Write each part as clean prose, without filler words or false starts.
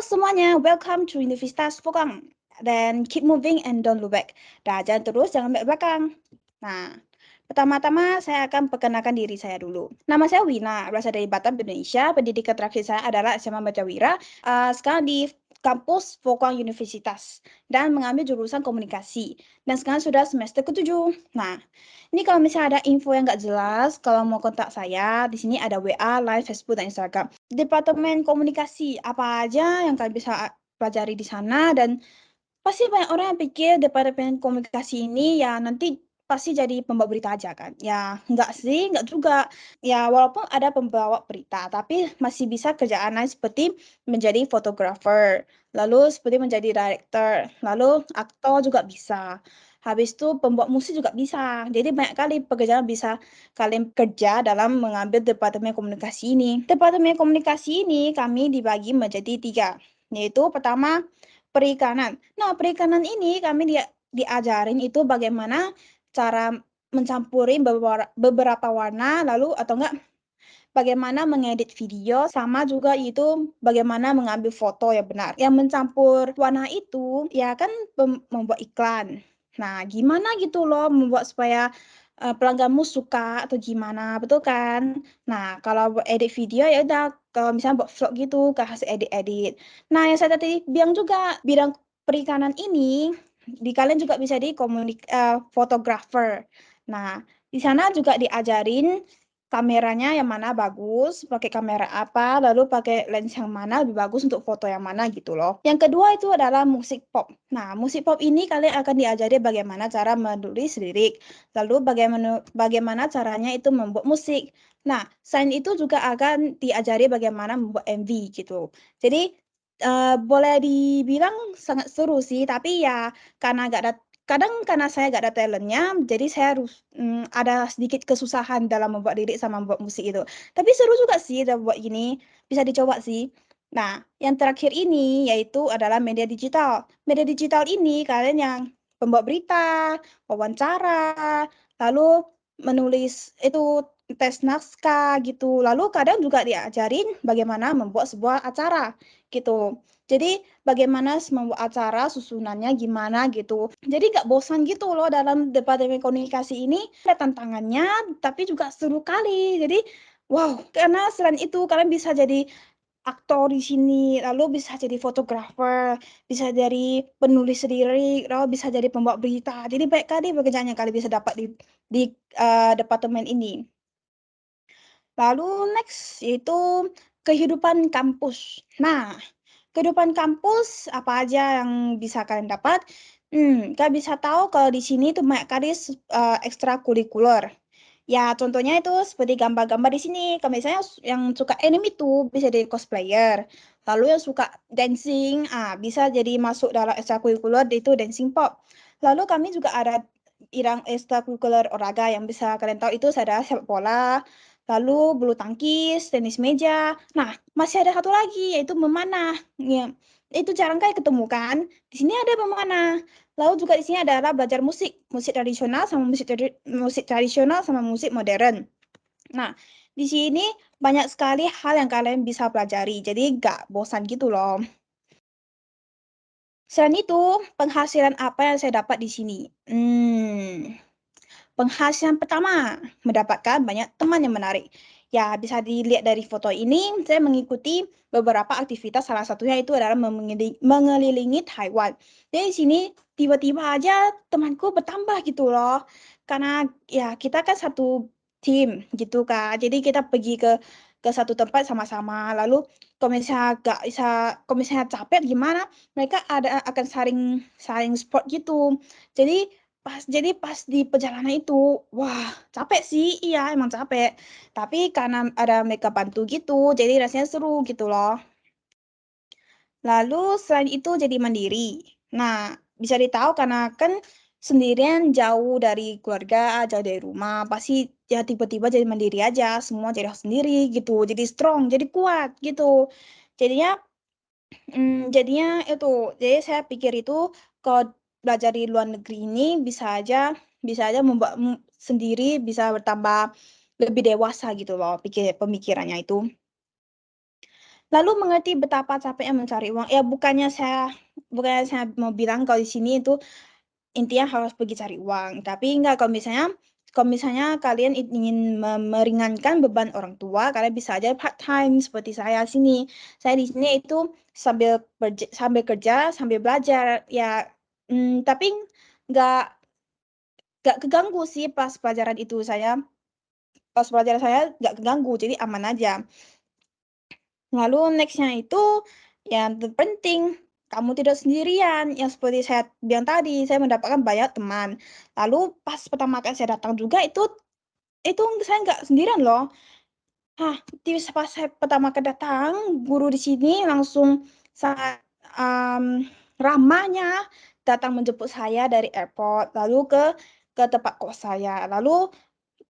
semuanya, welcome to Universitas Pokang. Dan keep moving and don't look back. Nah, jalan terus, jangan balik belakang. Nah, pertama-tama saya akan perkenalkan diri saya dulu. Nama saya Wina, berasal dari Batam, Indonesia. Pendidikan terakhir saya adalah SMA Bajawira. Sekarang di kampus Pokang Universitas dan mengambil jurusan komunikasi. Dan sekarang sudah semester ke-7. Nah, ini kalau misalnya ada info yang nggak jelas, kalau mau kontak saya, di sini ada WA, Line, Facebook, dan Instagram. Departemen komunikasi, apa aja yang kalian bisa pelajari di sana, dan pasti banyak orang yang pikir departemen komunikasi ini ya nanti pasti jadi pembawa berita aja kan. Ya, enggak sih, enggak juga. Ya, walaupun ada pembawa berita, tapi masih bisa kerjaan lain seperti menjadi fotografer, lalu seperti menjadi director, lalu aktor juga bisa. Habis itu pembuat musik juga bisa. Jadi banyak kali pekerjaan bisa kalian kerja dalam mengambil departemen komunikasi ini. Departemen komunikasi ini kami dibagi menjadi 3, yaitu pertama perikanan. Nah, perikanan ini kami diajarin itu bagaimana cara mencampuri beberapa warna, lalu atau enggak bagaimana mengedit video, sama juga itu bagaimana mengambil foto yang benar. Yang mencampur warna itu ya kan membuat iklan. Nah, gimana gitu loh membuat supaya pelangganmu suka atau gimana, betul kan? Nah, kalau buat edit video ya udah, kalau misalnya buat vlog gitu, kasih edit-edit. Nah, yang saya tadi bilang juga, bidang perikanan ini, di kalian juga bisa di fotografer. Nah, di sana juga diajarin kameranya yang mana bagus, pakai kamera apa, lalu pakai lens yang mana lebih bagus untuk foto yang mana gitu loh. Yang kedua itu adalah musik pop. Nah, musik pop ini kalian akan diajari bagaimana cara menulis lirik, lalu bagaimana caranya itu membuat musik. Nah, selain itu juga akan diajari bagaimana membuat MV gitu. Jadi, boleh dibilang sangat seru sih, tapi ya karena nggak ada kadang karena saya nggak ada talentnya, jadi saya harus ada sedikit kesusahan dalam membuat lirik sama membuat musik itu. Tapi seru juga sih udah buat gini, bisa dicoba sih. Nah, yang terakhir ini yaitu adalah media digital. Media digital ini kalian yang pembuat berita, wawancara, lalu menulis itu tes naskah gitu. Lalu kadang juga diajarin bagaimana membuat sebuah acara gitu. Jadi bagaimana membuat acara, susunannya gimana gitu. Jadi nggak bosan gitu loh dalam departemen komunikasi ini. Ada tantangannya, tapi juga seru kali. Jadi, wow, karena selain itu kalian bisa jadi aktor di sini, lalu bisa jadi fotografer, bisa jadi penulis lirik, lalu bisa jadi pembawa berita. Jadi baik kali pekerjaan yang kalian bisa dapat di departemen ini. Lalu next yaitu kehidupan kampus. Nah, kehidupan kampus apa aja yang bisa kalian dapat? Kalian bisa tahu kalau di sini tuh banyak kali ekstrakurikuler. Ya, contohnya itu seperti gambar-gambar di sini. Kalau misalnya yang suka anime itu bisa jadi cosplayer. Lalu yang suka dancing, bisa jadi masuk dalam ekstrakurikuler itu dancing pop. Lalu kami juga ada bidang ekstrakurikuler olahraga yang bisa kalian tahu itu ada sepak bola, lalu bulu tangkis, tenis meja. Nah, masih ada satu lagi yaitu memanah. Ya, itu jarang kali ketemu kan. Di sini ada memanah. Lalu juga di sini adalah belajar musik, musik tradisional sama musik tradisional sama musik modern. Nah, di sini banyak sekali hal yang kalian bisa pelajari. Jadi nggak bosan gitu loh. Selain itu, penghasilan apa yang saya dapat di sini? Penghasilan pertama, mendapatkan banyak teman yang menarik. Ya, bisa dilihat dari foto ini, saya mengikuti beberapa aktivitas, salah satunya itu adalah mengelilingi Taiwan. Jadi di sini tiba-tiba aja temanku bertambah gitu loh. Karena ya kita kan satu tim gitu kan. Jadi kita pergi ke satu tempat sama-sama. Lalu kalau misalnya gak bisa, kalau misalnya capek gimana, mereka akan saling saling support gitu. Jadi pas di perjalanan itu, wah capek sih, iya emang capek. Tapi karena ada mereka bantu gitu, jadi rasanya seru gitu loh. Lalu selain itu jadi mandiri. Nah, bisa ditahu karena kan sendirian jauh dari keluarga, jauh dari rumah, pasti ya tiba-tiba jadi mandiri aja, semua jadi harus sendiri gitu, jadi strong, jadi kuat gitu. Jadinya jadinya itu, jadi saya pikir itu kalau belajar di luar negeri ini bisa aja membuat sendiri bisa bertambah lebih dewasa gitu loh pemikirannya itu. Lalu mengerti betapa capeknya mencari uang. Ya bukannya saya mau bilang kalau di sini itu intinya harus pergi cari uang, tapi enggak, kalau misalnya kalian ingin meringankan beban orang tua, kalian bisa aja part-time seperti saya sini. Saya di sini itu sambil kerja, sambil belajar, ya, tapi nggak nggak keganggu sih pas pelajaran saya nggak keganggu, jadi aman aja. Lalu next-nya itu, yang terpenting, kamu tidak sendirian. Yang seperti saya bilang tadi, saya mendapatkan banyak teman. Lalu pas pertama kali saya datang juga itu saya nggak sendirian loh. Hah, pas saya pertama kali datang, guru di sini langsung sangat, ramahnya datang menjemput saya dari airport, lalu ke tempat kos saya. Lalu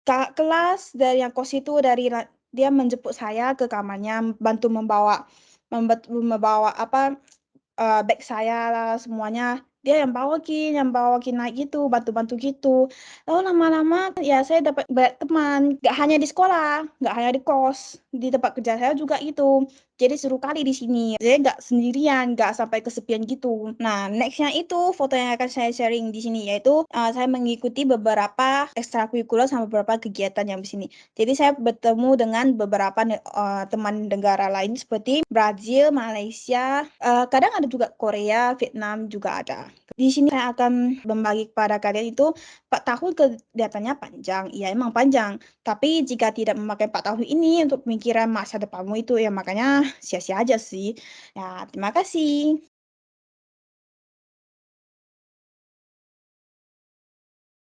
Kak kelas dari yang kos itu dia menjemput saya ke kamarnya, membawa apa, beg saya lah semuanya, dia yang bawa naik gitu, bantu-bantu gitu. Lalu lama-lama ya saya dapat banyak teman, nggak hanya di sekolah, nggak hanya di kos, di tempat kerja saya juga gitu. Jadi seru kali di sini, saya nggak sendirian, nggak sampai kesepian gitu. Nah, next-nya itu foto yang akan saya sharing di sini yaitu, saya mengikuti beberapa ekstrakurikuler sama beberapa kegiatan yang di sini. Jadi saya bertemu dengan beberapa teman negara lain seperti Brazil, Malaysia, kadang ada juga Korea, Vietnam juga ada. Di sini saya akan membagi kepada kalian itu 4 tahun kelihatannya panjang, iya emang panjang, tapi jika tidak memakai 4 tahun ini untuk pemikiran masa depanmu itu ya makanya sia-sia aja sih. Ya terima kasih.